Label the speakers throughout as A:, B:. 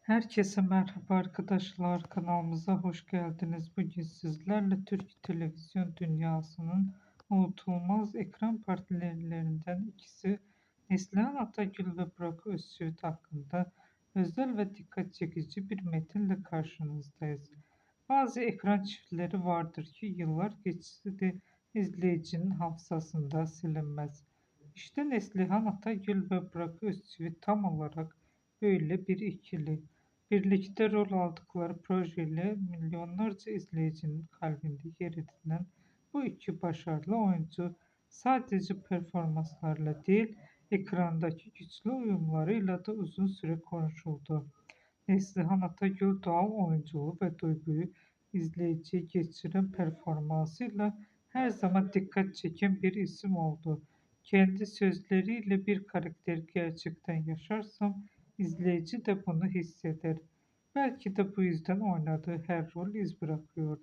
A: Herkese merhaba arkadaşlar, kanalımıza hoş geldiniz. Bugün sizlerle Türk televizyon dünyasının unutulmaz ekran partnerlerinden ikisi Neslihan Atagül ve Burak Özçivit hakkında özel ve dikkat çekici bir metinle karşınızdayız. Bazı ekran çiftleri vardır ki yıllar geçse de izleyicinin hafızasında silinmez. İşte Neslihan Atagül ve Burak Özçivit tam olarak böyle bir ikili. Birlikte rol aldıkları projeyle milyonlarca izleyicinin kalbinde yer edinen bu iki başarılı oyuncu sadece performanslarla değil, ekrandaki güçlü uyumlarıyla da uzun süre konuşuldu. Neslihan Atagül doğal oyunculuğu ve duyguyu izleyiciye geçiren performansıyla her zaman dikkat çeken bir isim oldu. Kendi sözleriyle bir karakteri gerçekten yaşarsam izleyici de bunu hisseder. Belki de bu yüzden oynadığı her rol iz bırakıyor.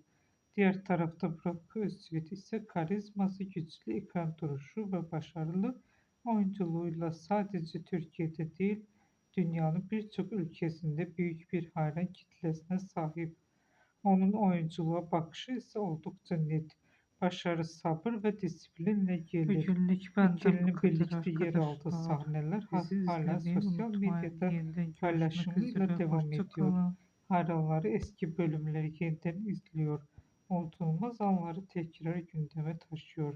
A: Diğer tarafta Burak Özçivit ise karizması, güçlü ekran duruşu ve başarılı oyunculuğuyla sadece Türkiye'de değil, dünyanın birçok ülkesinde büyük bir hayran kitlesine sahip. Onun oyunculuğa bakışı ise oldukça net. Başarı, sabır ve disiplinle gelir.
B: Bugünlük benden bu
A: İkilinin
B: kadar
A: birlikte yer aldığı
B: arkadaşlar.
A: sahneler
B: Bizi
A: hala
B: izlemeyi
A: sosyal
B: unutmayın.
A: medyada
B: Yeniden görüşmek
A: paylaşımıyla
B: üzere.
A: devam
B: Hoşça
A: ediyor.
B: kalın.
A: Hayranları eski bölümleri yeniden izliyor. Unutulmaz anları tekrar gündeme taşıyor.